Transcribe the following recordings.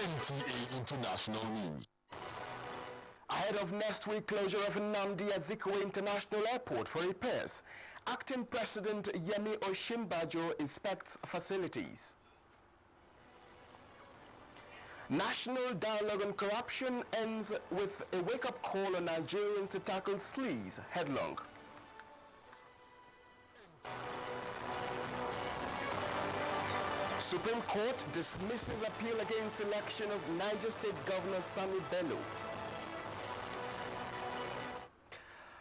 NTA International News. Ahead of next week closure of Nnamdi Azikiwe International Airport for repairs, Acting President Yemi Osinbajo inspects facilities. National dialogue on corruption ends with a wake-up call on Nigerians to tackle sleaze headlong. Supreme Court dismisses appeal against election of Niger State Governor Sani Bello.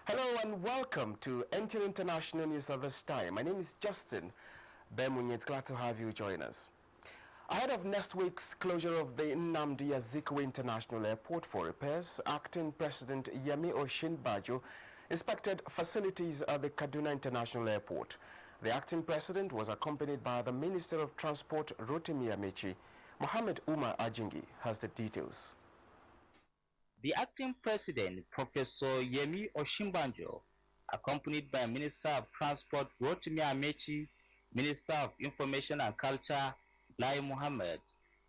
Hello and welcome to NTN International News at this time. My name is Justin Bemunye. It's glad to have you join us. Ahead of next week's closure of the Nnamdi Azikiwe International Airport for repairs, Acting President Yemi Osinbajo inspected facilities at the Kaduna International Airport. The acting president was accompanied by the Minister of Transport, Rotimi Amechi. Mohammed Umar Ajingi has the details. The acting president, Professor Yemi Osinbajo, accompanied by Minister of Transport, Rotimi Amechi, Minister of Information and Culture, Lai Mohammed,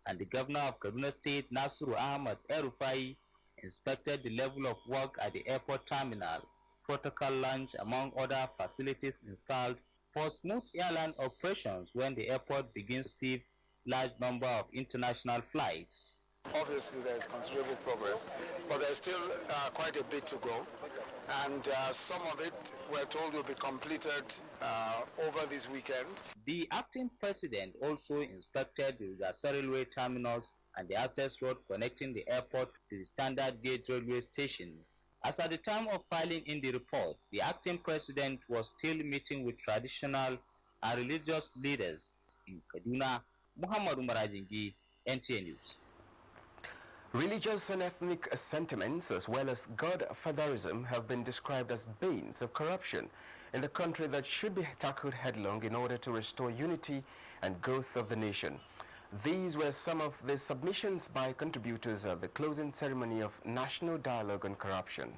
and the Governor of Kaduna State, Nasiru Ahmad El-Rufai, inspected the level of work at the airport terminal, protocol lounge, among other facilities installed for smooth airline operations when the airport begins to receive large number of international flights. Obviously, there is considerable progress, but there's still quite a bit to go, and some of it we're told will be completed over this weekend. The acting president also inspected the Rigasa railway terminals and the access road connecting the airport to the Standard Gauge railway station. As at the time of filing in the report, the acting president was still meeting with traditional and religious leaders in Kaduna. Muhammad Umar Ajingi, NTA News. Religious and ethnic sentiments as well as godfatherism have been described as banes of corruption in the country that should be tackled headlong in order to restore unity and growth of the nation. These were some of the submissions by contributors at the closing ceremony of National Dialogue on Corruption.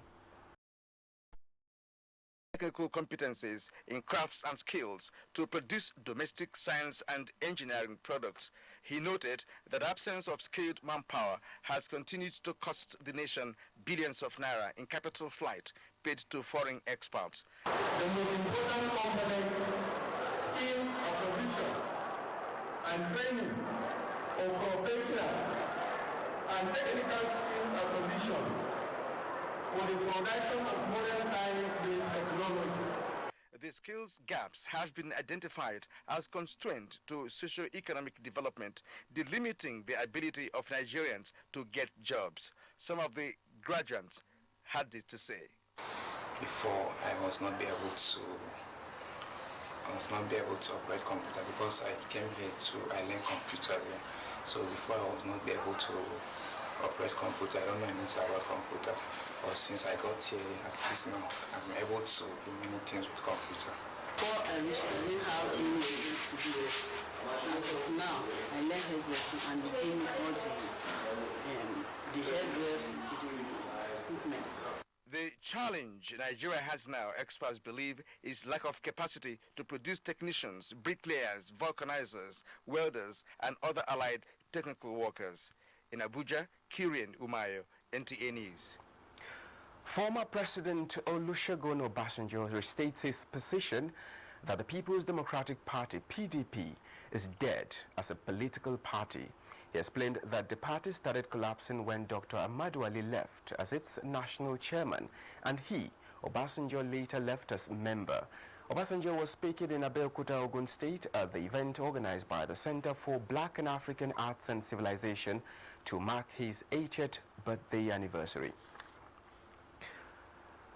Technical competencies in crafts and skills to produce domestic science and engineering products. He noted that absence of skilled manpower has continued to cost the nation billions of naira in capital flight paid to foreign experts. The most important component, skills of provision and training of professionals and technical skills of provision for the production of modern science-based technology. The skills gaps have been identified as constraint to socio-economic development, delimiting the ability of Nigerians to get jobs. Some of the graduates had this to say. Before, I was not be able to operate computer because I came here I learned computer here. So before I was not be able to operate computer. I don't know anything about computer. But since I got here, at least now, I'm able to do many things with computer. Before I didn't have any ways to do it. As of now, I learn hairdressing and begin all the hairdressing, the equipment. The challenge Nigeria has now, experts believe, is lack of capacity to produce technicians, bricklayers, vulcanizers, welders, and other allied technical workers. In Abuja, Kirian Umayo, NTA News. Former President Olusegun Obasanjo restates his position that the People's Democratic Party, PDP, is dead as a political party. He explained that the party started collapsing when Dr. Ahmadu Ali left as its national chairman, and he, Obasanjo, later left as member. Obasanjo was speaking in Abeokuta, Ogun State at the event organized by the Center for Black and African Arts and Civilization to mark his 80th birthday anniversary.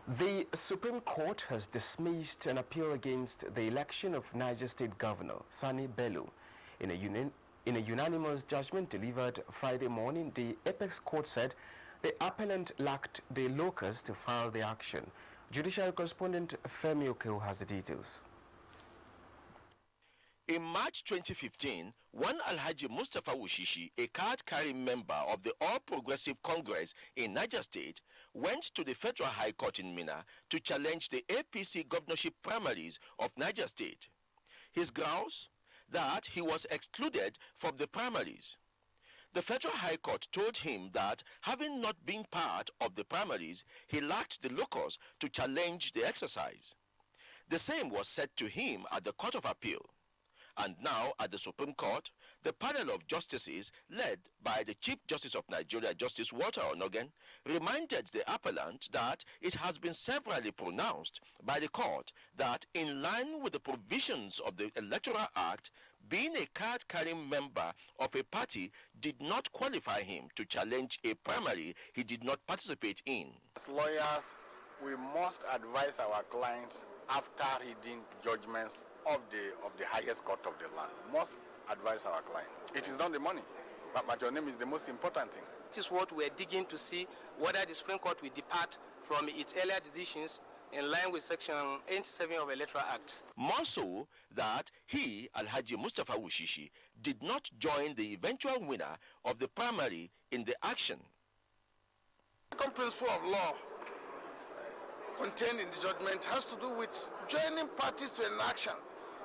The Supreme Court has dismissed an appeal against the election of Niger State Governor Sani Bello. In a unanimous judgment delivered Friday morning, the Apex Court said the appellant lacked the locus to file the action. Judicial correspondent Femi Okeo has the details. In March 2015, one Alhaji Mustafa Wushishi, a card-carrying member of the All Progressive Congress in Niger State, went to the Federal High Court in Minna to challenge the APC governorship primaries of Niger State. His grounds? That he was excluded from the primaries. The Federal High Court told him that having not been part of the primaries, he lacked the locus to challenge the exercise. The same was said to him at the Court of Appeal. And now at the Supreme Court, the panel of justices led by the Chief Justice of Nigeria, Justice Walter Onogen, reminded the appellant that it has been severally pronounced by the court that in line with the provisions of the Electoral Act, being a card-carrying member of a party did not qualify him to challenge a primary he did not participate in. As lawyers, we must advise our clients after reading judgments of the highest court of the land. Must advise our client. It is not the money, but your name is the most important thing. This is what we're digging to see whether the Supreme Court will depart from its earlier decisions in line with Section 87 of the Electoral Act. More so that he, Alhaji Mustafa Wushishi, did not join the eventual winner of the primary in the action. The second principle of law contained in the judgment has to do with joining parties to an action.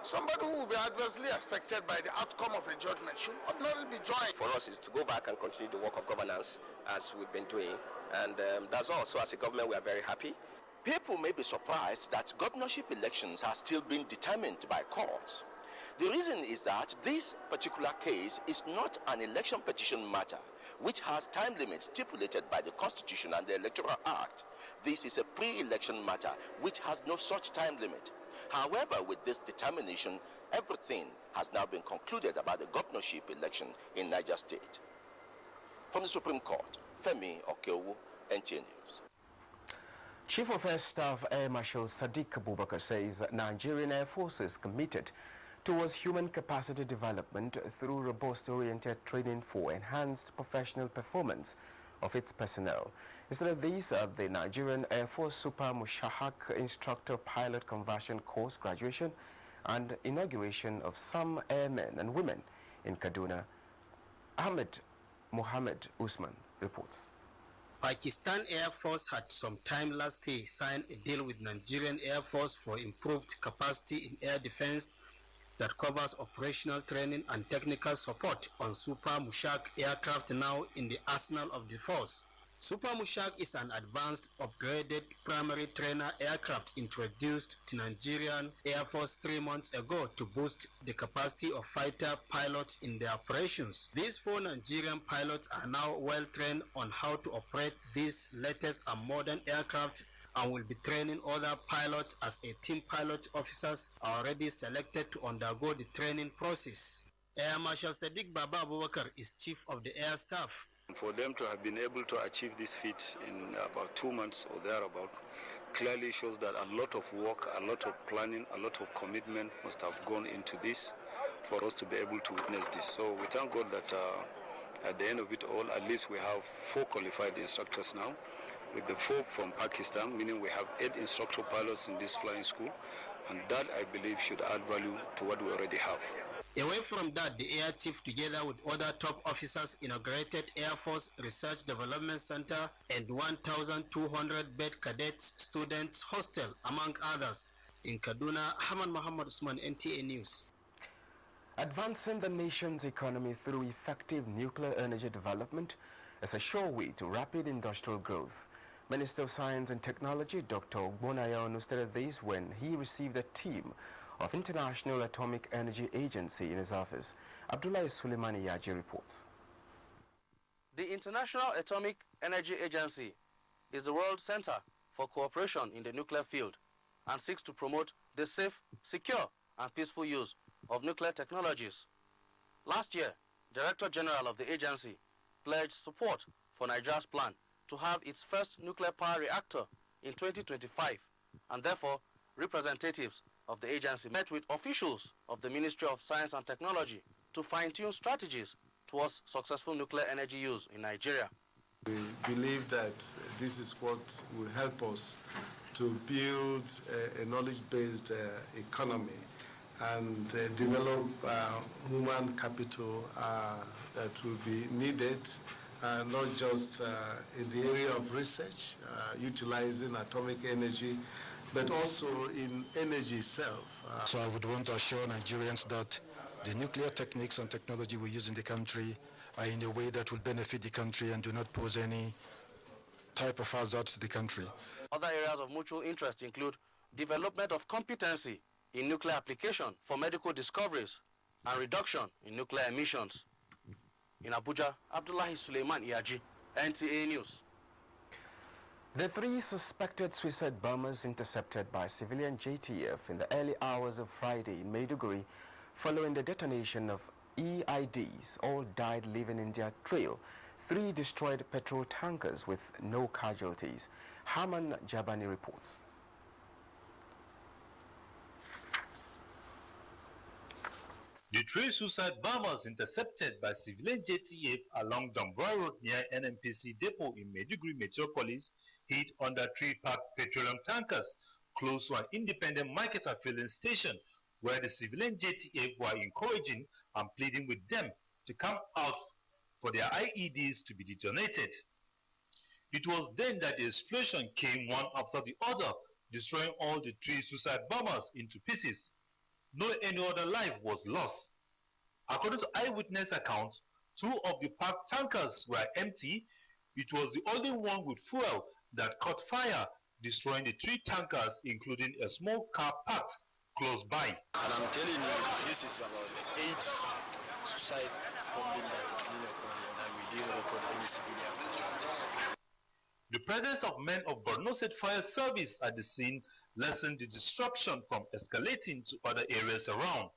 Somebody who will be adversely affected by the outcome of a judgment should ordinarily be joined. For us is to go back and continue the work of governance as we've been doing, and that's all. So as a government, we are very happy. People may be surprised that governorship elections are still being determined by courts. The reason is that this particular case is not an election petition matter, which has time limits stipulated by the Constitution and the Electoral Act. This is a pre-election matter, which has no such time limit. However, with this determination, everything has now been concluded about the governorship election in Niger State. From the Supreme Court, Femi Okeowo, NTA News. Chief of Air Staff Air Marshal Sadiq Abubakar says that Nigerian Air Force is committed towards human capacity development through robust-oriented training for enhanced professional performance of its personnel. Instead of these, the Nigerian Air Force Super Mushahak Instructor Pilot Conversion Course graduation and inauguration of some airmen and women in Kaduna. Ahmed Mohammed Usman reports. Pakistan Air Force had some time last year signed a deal with Nigerian Air Force for improved capacity in air defense that covers operational training and technical support on Super Mushak aircraft now in the arsenal of the force. Super Mushak is an advanced, upgraded primary trainer aircraft introduced to Nigerian Air Force 3 months ago to boost the capacity of fighter pilots in their operations. These 4 Nigerian pilots are now well trained on how to operate these latest and modern aircraft and will be training other pilots as a team pilot officers are already selected to undergo the training process. Air Marshal Sadiq Baba Abubakar is chief of the air staff. For them to have been able to achieve this feat in about 2 months or thereabout clearly shows that a lot of work, a lot of planning, a lot of commitment must have gone into this for us to be able to witness this. So we thank God that at the end of it all, at least we have 4 qualified instructors now, with the 4 from Pakistan, meaning we have 8 instructor pilots in this flying school, and that I believe should add value to what we already have. Away from that, the Air Chief, together with other top officers, inaugurated Air Force Research Development Center and 1,200-bed cadets students hostel, among others. In Kaduna, Ahmad Muhammad Usman, NTA News. Advancing the nation's economy through effective nuclear energy development is a sure way to rapid industrial growth. Minister of Science and Technology, Dr. Ogbonnayan, stated this when he received a team of International Atomic Energy Agency in his office. Abdullah Suleimani Yaji reports. The International Atomic Energy Agency is the world center for cooperation in the nuclear field and seeks to promote the safe, secure, and peaceful use of nuclear technologies. Last year, Director General of the agency pledged support for Nigeria's plan to have its first nuclear power reactor in 2025, and therefore representatives of the agency met with officials of the Ministry of Science and Technology to fine-tune strategies towards successful nuclear energy use in Nigeria. We believe that this is what will help us to build a knowledge-based economy and develop human capital that will be needed, not just in the area of research, utilizing atomic energy, but also in energy itself. So I would want to assure Nigerians that the nuclear techniques and technology we use in the country are in a way that will benefit the country and do not pose any type of hazard to the country. Other areas of mutual interest include development of competency in nuclear application for medical discoveries and reduction in nuclear emissions. In Abuja, Abdullahi Suleiman Iyaji, NTA News. The 3 suspected suicide bombers intercepted by civilian JTF in the early hours of Friday in Maiduguri following the detonation of EIDs all died leaving in their trail 3 destroyed petrol tankers with no casualties. Haman Jabani reports. The 3 suicide bombers intercepted by civilian JTF along Damboa Road near NNPC depot in Maiduguri Metropolis hit under 3 parked petroleum tankers close to an independent marketer filling station where the civilian JTF were encouraging and pleading with them to come out for their IEDs to be detonated. It was then that the explosion came one after the other, destroying all the 3 suicide bombers into pieces. No any other life was lost. According to eyewitness accounts, 2 of the parked tankers were empty. It was the only one with fuel that caught fire, destroying the 3 tankers, including a small car parked close by. And I'm telling you, this is about the 8th suicide bombing that is being recorded, and we didn't record any civilian casualties. The presence of men of Borno State Fire Service at the scene lessened the destruction from escalating to other areas around.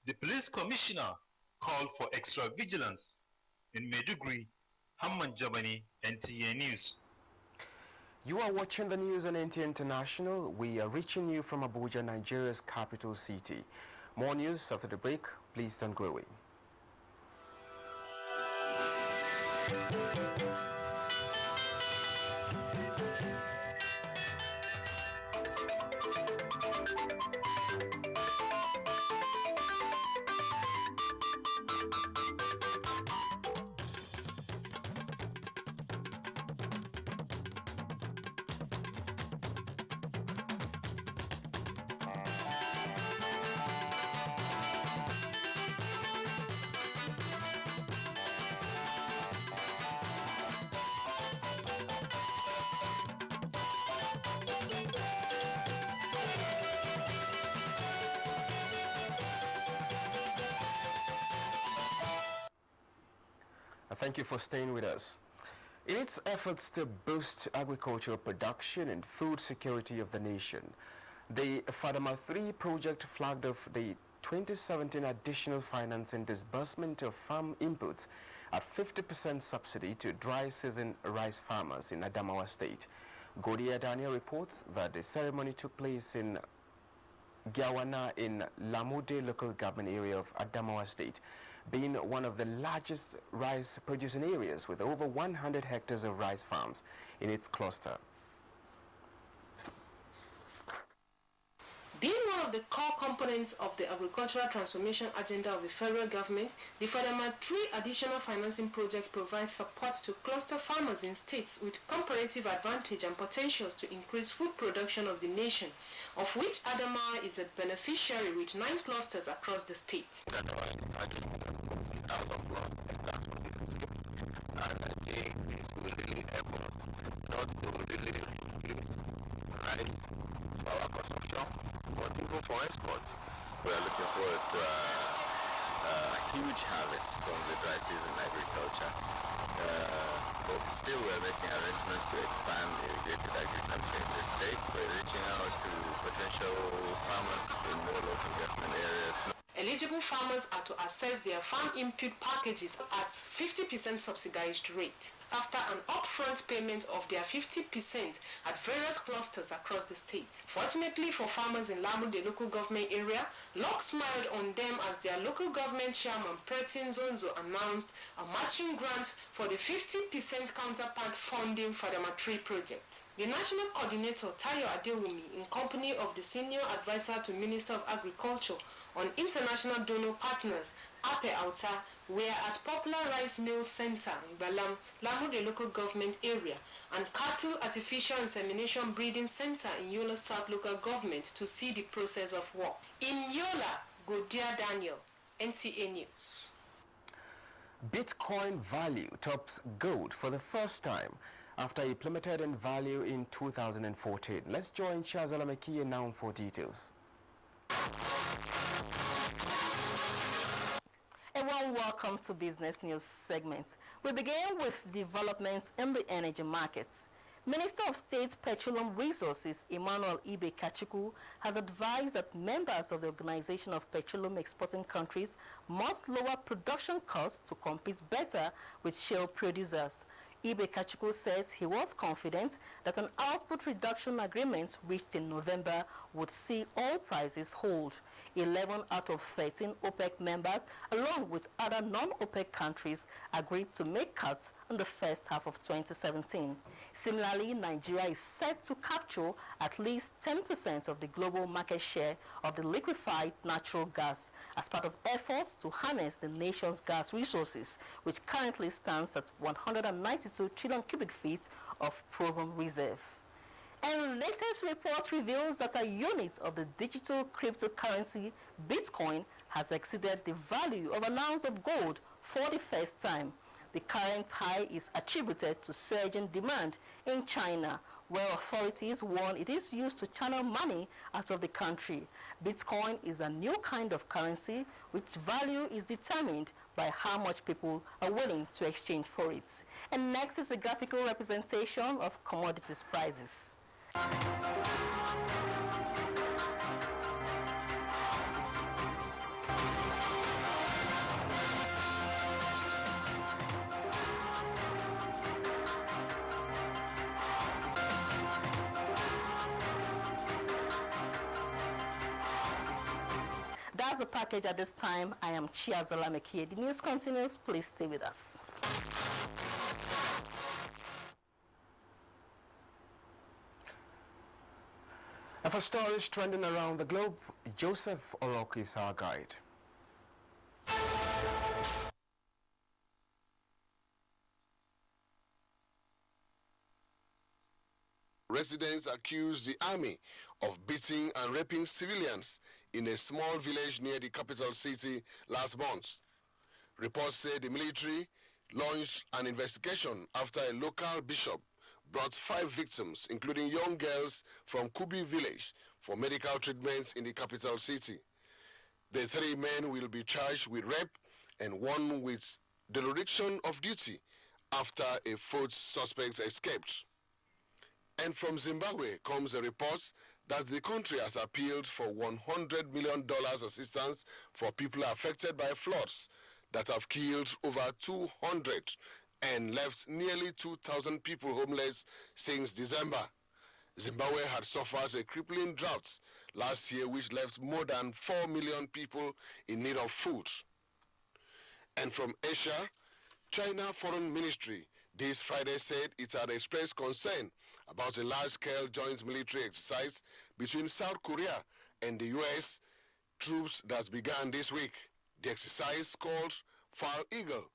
The police commissioner called for extra vigilance. In Maiduguri, Hamman Jabani, NTA News. You are watching the news on NTA International. We are reaching you from Abuja, Nigeria's capital city. More news after the break. Please don't go away. Thank you for staying with us. In its efforts to boost agricultural production and food security of the nation, the Fadama 3 project flagged off the 2017 additional financing disbursement of farm inputs at 50% subsidy to dry season rice farmers in Adamawa State. Godia Daniel reports that the ceremony took place in Gyawana in Lamude local government area of Adamawa State, being one of the largest rice producing areas with over 100 hectares of rice farms in its cluster. Being one of the core components of the agricultural transformation agenda of the federal government, the Fadama 3 additional financing project provides support to cluster farmers in states with comparative advantage and potentials to increase food production of the nation, of which Adamawa is a beneficiary with 9 clusters across the state. Adamawa is targeting almost 1,000 plus hectares for this scheme, and I think this will really help us not to really use rice for our consumption, but even for export. We are looking forward to a huge harvest from the dry season agriculture. But still we're making arrangements to expand irrigated agriculture in the state. We're reaching out to potential farmers in more local government areas. Eligible farmers are to access their farm input packages at 50% subsidized rate after an upfront payment of their 50% at various clusters across the state. Fortunately for farmers in Lamu, the local government area, luck smiled on them as their local government chairman, Pretin Zonzo, announced a matching grant for the 50% counterpart funding for the Fadama 3 project. The national coordinator, Tayo Adewumi, in company of the senior advisor to Minister of Agriculture on international donor partners, Ape Auta, were at Popular Rice Mill Center in Balam, Lamu, the local government area, and Cattle Artificial Insemination Breeding Center in Yola South local government to see the process of work. In Yola, Godia Daniel, NTA News. Bitcoin value tops gold for the first time after it plummeted in value in 2014. Let's join Shazala Mekia now for details. A warm welcome to Business News segment. We begin with developments in the energy markets. Minister of State Petroleum Resources Emmanuel Ibe Kachuku has advised that members of the Organization of Petroleum Exporting Countries must lower production costs to compete better with shale producers. Ibe Kachuku says he was confident that an output reduction agreement reached in November would see oil prices hold. 11 out of 13 OPEC members, along with other non-OPEC countries, agreed to make cuts in the first half of 2017. Similarly, Nigeria is set to capture at least 10% of the global market share of the liquefied natural gas as part of efforts to harness the nation's gas resources, which currently stands at 192 trillion cubic feet of proven reserve. And latest report reveals that a unit of the digital cryptocurrency Bitcoin has exceeded the value of an ounce of gold for the first time. The current high is attributed to surging demand in China, where authorities warn it is used to channel money out of the country. Bitcoin is a new kind of currency which value is determined by how much people are willing to exchange for it. And next is a graphical representation of commodities prices. That's the package at this time. I am Chiazola Mekie. The news continues. Please stay with us. And for stories trending around the globe, Joseph Orok is our guide. Residents accused the army of beating and raping civilians in a small village near the capital city last month. Reports say the military launched an investigation after a local bishop brought 5 victims, including young girls from Kubi village, for medical treatments in the capital city. The 3 men will be charged with rape and 1 with dereliction of duty after a 4th suspect escaped. And from Zimbabwe comes a report that the country has appealed for $100 million assistance for people affected by floods that have killed over 200 and left nearly 2,000 people homeless since December. Zimbabwe had suffered a crippling drought last year which left more than 4 million people in need of food. And from Asia, China Foreign Ministry this Friday said it had expressed concern about a large-scale joint military exercise between South Korea and the U.S. troops that began this week. The exercise, called Fall Eagle,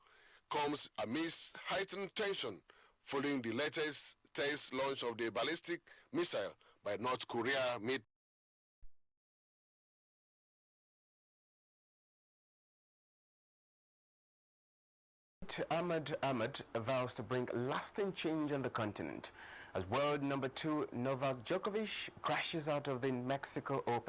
comes amidst heightened tension following the latest test launch of the ballistic missile by North Korea mid. Ahmed vows to bring lasting change on the continent as world number 2 Novak Djokovic crashes out of the Mexico Open.